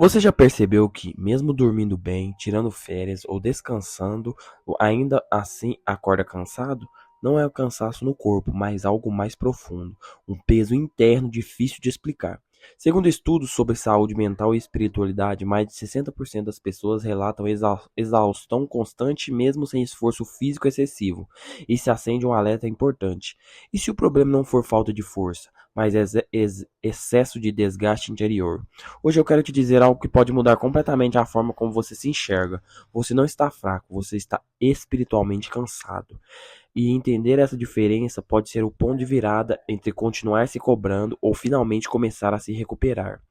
Você já percebeu que, mesmo dormindo bem, tirando férias ou descansando, ainda assim acorda cansado? Não é o cansaço no corpo, mas algo mais profundo, um peso interno difícil de explicar. Segundo estudos sobre saúde mental e espiritualidade, mais de 60% das pessoas relatam exaustão constante mesmo sem esforço físico excessivo. E se acende um alerta importante. E se o problema não for falta de força, mas excesso de desgaste interior? Hoje eu quero te dizer algo que pode mudar completamente a forma como você se enxerga. Você não está fraco, você está espiritualmente cansado. E entender essa diferença pode ser o ponto de virada entre continuar se cobrando ou finalmente começar a se recuperar.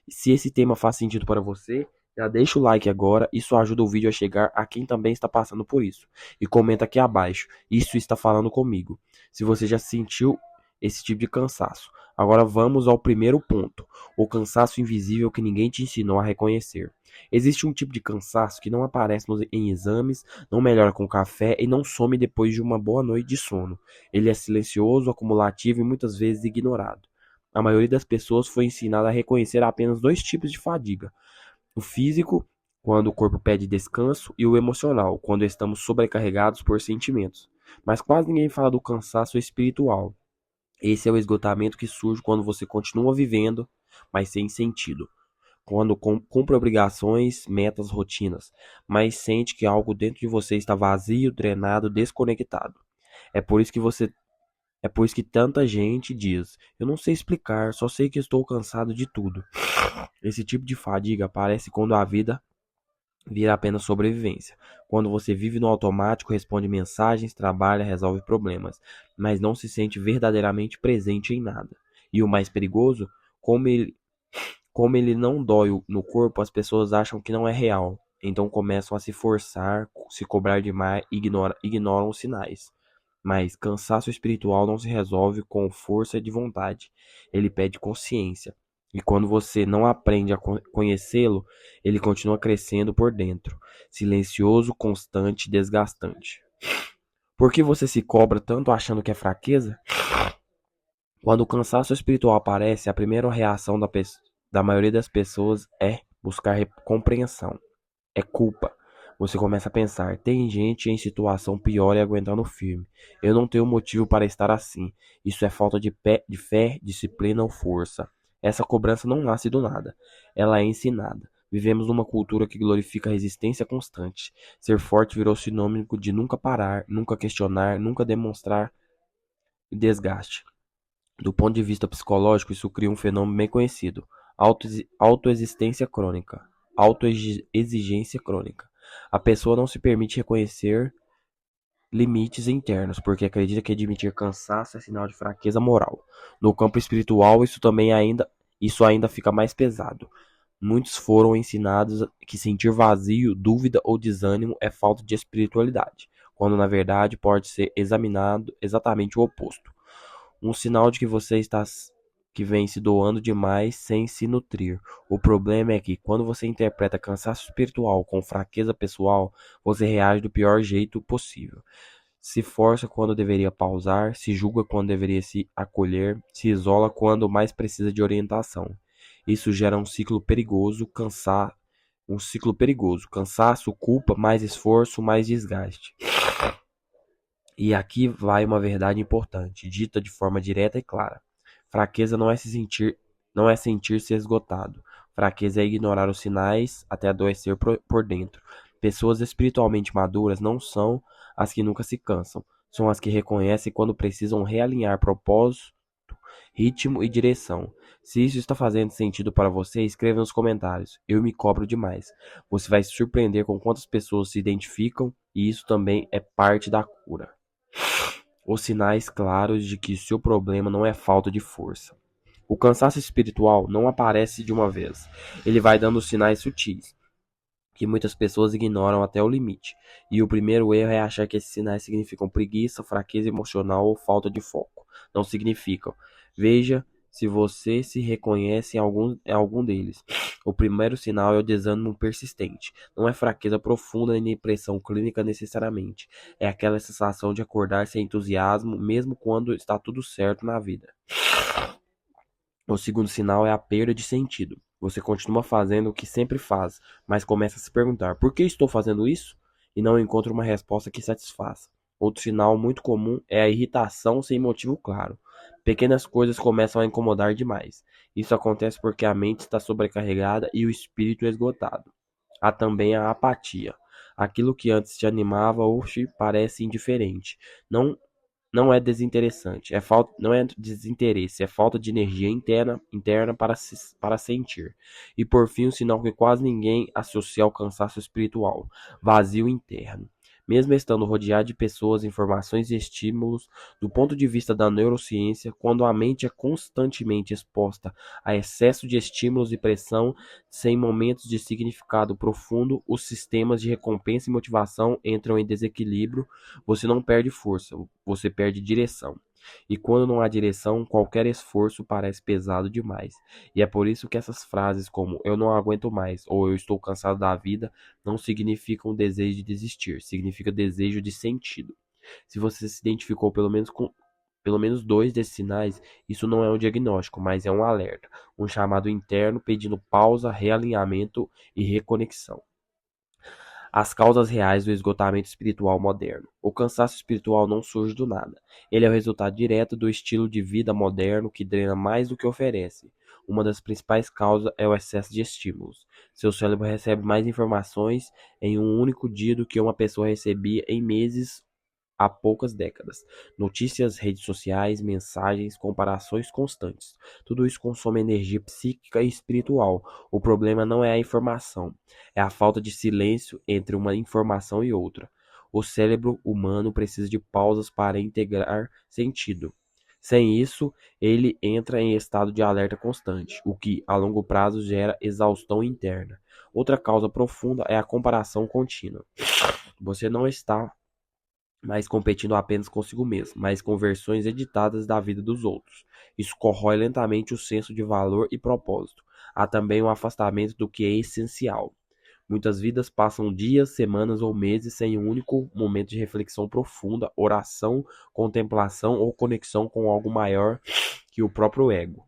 Se esse tema faz sentido para você, já deixa o like agora, isso ajuda o vídeo a chegar a quem também está passando por isso. E comenta aqui abaixo, isso está falando comigo. Se você já sentiu esse tipo de cansaço. Agora vamos ao primeiro ponto, o cansaço invisível que ninguém te ensinou a reconhecer. Existe um tipo de cansaço que não aparece em exames, não melhora com café e não some depois de uma boa noite de sono. Ele é silencioso, acumulativo e muitas vezes ignorado. A maioria das pessoas foi ensinada a reconhecer apenas dois tipos de fadiga: o físico, quando o corpo pede descanso, e o emocional, quando estamos sobrecarregados por sentimentos. Mas quase ninguém fala do cansaço espiritual. Esse é o esgotamento que surge quando você continua vivendo, mas sem sentido. Quando cumpre obrigações, metas, rotinas, mas sente que algo dentro de você está vazio, drenado, desconectado. É por isso que você é por isso que tanta gente diz: eu não sei explicar, só sei que estou cansado de tudo. Esse tipo de fadiga aparece quando a vida vira apenas sobrevivência. Quando você vive no automático, responde mensagens, trabalha, resolve problemas, mas não se sente verdadeiramente presente em nada. E o mais perigoso, como ele, como ele não dói no corpo, as pessoas acham que não é real. Então começam a se forçar, se cobrar demais, ignoram os sinais. Mas cansaço espiritual não se resolve com força de vontade. Ele pede consciência. E quando você não aprende a conhecê-lo, ele continua crescendo por dentro, silencioso, constante, desgastante. Por que você se cobra tanto achando que é fraqueza? Quando o cansaço espiritual aparece, a primeira reação da maioria das pessoas é buscar compreensão. É culpa. Você começa a pensar: tem gente em situação pior e aguentando firme. Eu não tenho motivo para estar assim. Isso é falta de fé, disciplina ou força. Essa cobrança não nasce do nada. Ela é ensinada. Vivemos numa cultura que glorifica a resistência constante. Ser forte virou sinônimo de nunca parar, nunca questionar, nunca demonstrar desgaste. Do ponto de vista psicológico, isso cria um fenômeno bem conhecido: autoexistência crônica, autoexigência crônica. A pessoa não se permite reconhecer limites internos, porque acredita que admitir cansaço é sinal de fraqueza moral. No campo espiritual, isso ainda fica mais pesado. Muitos foram ensinados que sentir vazio, dúvida ou desânimo é falta de espiritualidade, quando na verdade pode ser examinado exatamente o oposto. Um sinal de que você está que vem se doando demais sem se nutrir. O problema é que, quando você interpreta cansaço espiritual com fraqueza pessoal, você reage do pior jeito possível. Se força quando deveria pausar, se julga quando deveria se acolher, se isola quando mais precisa de orientação. Isso gera um ciclo perigoso, cansaço, culpa, mais esforço, mais desgaste. E aqui vai uma verdade importante, dita de forma direta e clara. Fraqueza não é sentir-se esgotado. Fraqueza é ignorar os sinais até adoecer por dentro. Pessoas espiritualmente maduras não são as que nunca se cansam, são as que reconhecem quando precisam realinhar propósito, ritmo e direção. Se isso está fazendo sentido para você, escreva nos comentários. Eu me cobro demais. Você vai se surpreender com quantas pessoas se identificam, e isso também é parte da cura. Os sinais claros de que seu problema não é falta de força. O cansaço espiritual não aparece de uma vez. Ele vai dando sinais sutis, que muitas pessoas ignoram até o limite. E o primeiro erro é achar que esses sinais significam preguiça, fraqueza emocional ou falta de foco. Não significam. Veja se você se reconhece em algum deles. O primeiro sinal é o desânimo persistente. Não é fraqueza profunda nem pressão clínica necessariamente. É aquela sensação de acordar sem entusiasmo, mesmo quando está tudo certo na vida. O segundo sinal é a perda de sentido. Você continua fazendo o que sempre faz, mas começa a se perguntar: por que estou fazendo isso? E não encontra uma resposta que satisfaça. Outro sinal muito comum é a irritação sem motivo claro. Pequenas coisas começam a incomodar demais. Isso acontece porque a mente está sobrecarregada e o espírito esgotado. Há também a apatia. Aquilo que antes te animava hoje parece indiferente. Não não é desinteressante, não é desinteresse, é falta de energia interna para sentir. E por fim, um sinal que quase ninguém associa ao cansaço espiritual: vazio interno. Mesmo estando rodeado de pessoas, informações e estímulos, do ponto de vista da neurociência, quando a mente é constantemente exposta a excesso de estímulos e pressão, sem momentos de significado profundo, os sistemas de recompensa e motivação entram em desequilíbrio. Você não perde força, você perde direção. E quando não há direção, qualquer esforço parece pesado demais. E é por isso que essas frases como eu não aguento mais ou eu estou cansado da vida não significam desejo de desistir, significa desejo de sentido. Se você se identificou pelo menos com pelo menos dois desses sinais, isso não é um diagnóstico, mas é um alerta, um chamado interno pedindo pausa, realinhamento e reconexão. As causas reais do esgotamento espiritual moderno. O cansaço espiritual não surge do nada. Ele é o resultado direto do estilo de vida moderno que drena mais do que oferece. Uma das principais causas é o excesso de estímulos. Seu cérebro recebe mais informações em um único dia do que uma pessoa recebia em meses há poucas décadas. Notícias, redes sociais, mensagens, comparações constantes. Tudo isso consome energia psíquica e espiritual. O problema não é a informação, é a falta de silêncio entre uma informação e outra. O cérebro humano precisa de pausas para integrar sentido. Sem isso, ele entra em estado de alerta constante, o que, a longo prazo, gera exaustão interna. Outra causa profunda é a comparação contínua. Você não está mas competindo apenas consigo mesmo, mas com versões editadas da vida dos outros. Isso corrói lentamente o senso de valor e propósito. Há também um afastamento do que é essencial. Muitas vidas passam dias, semanas ou meses sem um único momento de reflexão profunda, oração, contemplação ou conexão com algo maior que o próprio ego.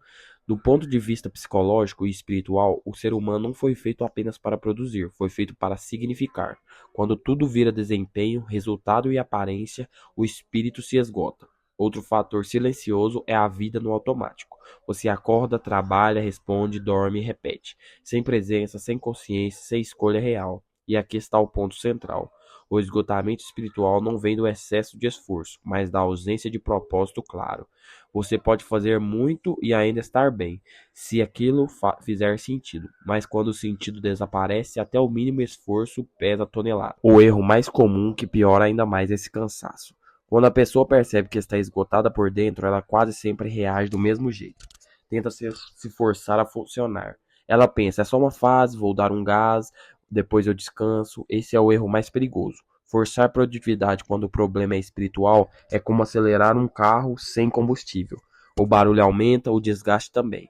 Do ponto de vista psicológico e espiritual, o ser humano não foi feito apenas para produzir, foi feito para significar. Quando tudo vira desempenho, resultado e aparência, o espírito se esgota. Outro fator silencioso é a vida no automático. Você acorda, trabalha, responde, dorme e repete, sem presença, sem consciência, sem escolha real. E aqui está o ponto central. O esgotamento espiritual não vem do excesso de esforço, mas da ausência de propósito claro. Você pode fazer muito e ainda estar bem, se aquilo fizer sentido, mas quando o sentido desaparece, até o mínimo esforço pesa tonelada. O erro mais comum que piora ainda mais esse cansaço. Quando a pessoa percebe que está esgotada por dentro, ela quase sempre reage do mesmo jeito. Tenta se forçar a funcionar. Ela pensa, é só uma fase, vou dar um gás, depois eu descanso. Esse é o erro mais perigoso. Forçar produtividade quando o problema é espiritual é como acelerar um carro sem combustível. O barulho aumenta, o desgaste também,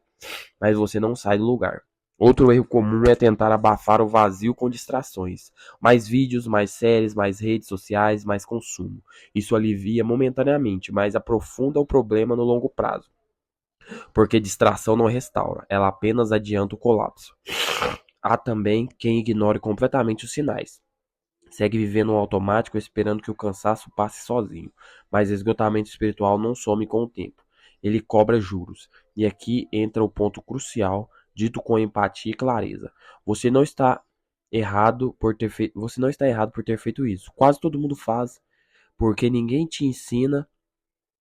mas você não sai do lugar. Outro erro comum é tentar abafar o vazio com distrações. Mais vídeos, mais séries, mais redes sociais, mais consumo. Isso alivia momentaneamente, mas aprofunda o problema no longo prazo. Porque distração não restaura, ela apenas adianta o colapso. Há também quem ignore completamente os sinais. Segue vivendo no automático esperando que o cansaço passe sozinho, mas esgotamento espiritual não some com o tempo. Ele cobra juros. E aqui entra o ponto crucial, dito com empatia e clareza. Você não está você não está errado por ter feito isso. Quase todo mundo faz, porque ninguém te ensina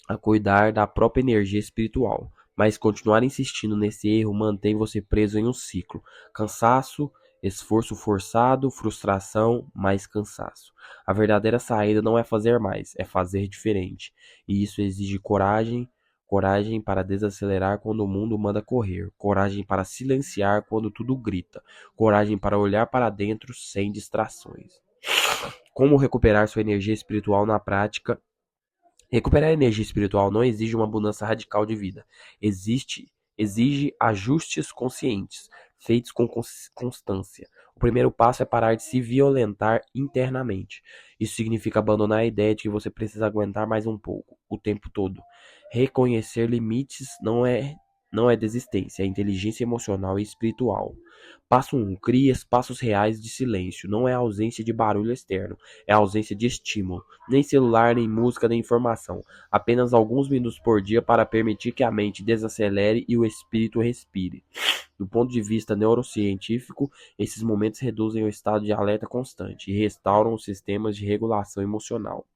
a cuidar da própria energia espiritual. Mas continuar insistindo nesse erro mantém você preso em um ciclo. Cansaço, esforço forçado, frustração, mais cansaço. A verdadeira saída não é fazer mais, é fazer diferente. E isso exige coragem, coragem para desacelerar quando o mundo manda correr, coragem para silenciar quando tudo grita, coragem para olhar para dentro sem distrações. Como recuperar sua energia espiritual na prática? Recuperar a energia espiritual não exige uma mudança radical de vida. Exige ajustes conscientes, feitos com constância. O primeiro passo é parar de se violentar internamente. Isso significa abandonar a ideia de que você precisa aguentar mais um pouco, o tempo todo. Reconhecer limites Não é desistência, é inteligência emocional e espiritual. Passo 1. Crie espaços reais de silêncio. Não é ausência de barulho externo, é ausência de estímulo. Nem celular, nem música, nem informação. Apenas alguns minutos por dia para permitir que a mente desacelere e o espírito respire. Do ponto de vista neurocientífico, esses momentos reduzem o estado de alerta constante e restauram os sistemas de regulação emocional.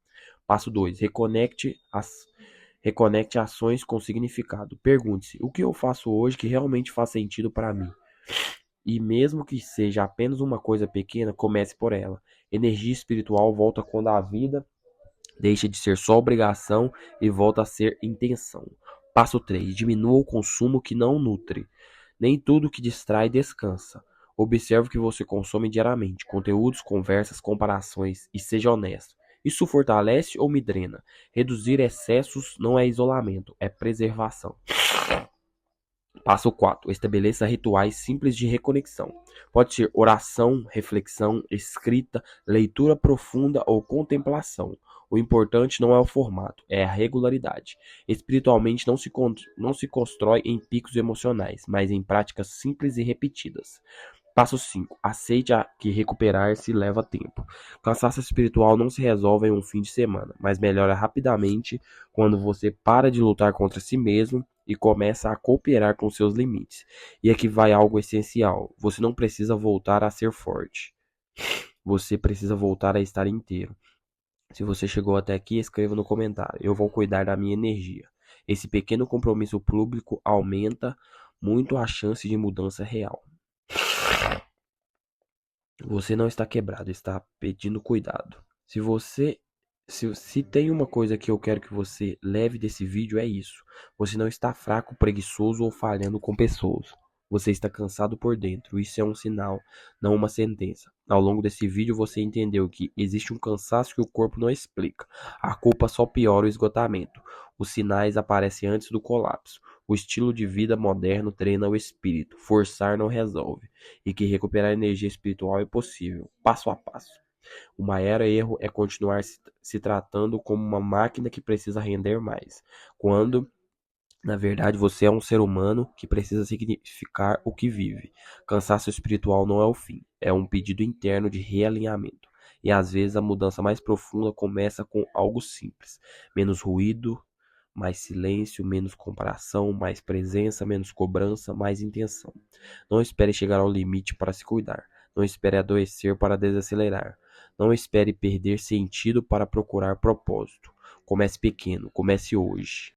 Passo 2. Reconecte ações com significado. Pergunte-se: o que eu faço hoje que realmente faz sentido para mim? E mesmo que seja apenas uma coisa pequena, comece por ela. Energia espiritual volta quando a vida deixa de ser só obrigação e volta a ser intenção. Passo 3. Diminua o consumo que não nutre. Nem tudo que distrai descansa. Observe o que você consome diariamente: conteúdos, conversas, comparações, e seja honesto. Isso fortalece ou me drena? Reduzir excessos não é isolamento, é preservação. Passo 4. Estabeleça rituais simples de reconexão. Pode ser oração, reflexão, escrita, leitura profunda ou contemplação. O importante não é o formato, é a regularidade. Espiritualmente não se constrói em picos emocionais, mas em práticas simples e repetidas. Passo 5. Aceite que recuperar-se leva tempo. Cansaço espiritual não se resolve em um fim de semana, mas melhora rapidamente quando você para de lutar contra si mesmo e começa a cooperar com seus limites. E aqui vai algo essencial: você não precisa voltar a ser forte. Você precisa voltar a estar inteiro. Se você chegou até aqui, escreva no comentário. Eu vou cuidar da minha energia. Esse pequeno compromisso público aumenta muito a chance de mudança real. Você não está quebrado, está pedindo cuidado. Se você se tem uma coisa que eu quero que você leve desse vídeo é isso. Você não está fraco, preguiçoso ou falhando com pessoas. Você está cansado por dentro. Isso é um sinal, não uma sentença. Ao longo desse vídeo você entendeu que existe um cansaço que o corpo não explica. A culpa só piora o esgotamento. Os sinais aparecem antes do colapso. O estilo de vida moderno treina o espírito. Forçar não resolve e que recuperar energia espiritual é possível, passo a passo. O maior erro é continuar se tratando como uma máquina que precisa render mais, quando, na verdade, você é um ser humano que precisa significar o que vive. Cansaço espiritual não é o fim, é um pedido interno de realinhamento. E às vezes a mudança mais profunda começa com algo simples: menos ruído, mais silêncio, menos comparação, mais presença, menos cobrança, mais intenção. Não espere chegar ao limite para se cuidar. Não espere adoecer para desacelerar. Não espere perder sentido para procurar propósito. Comece pequeno, comece hoje.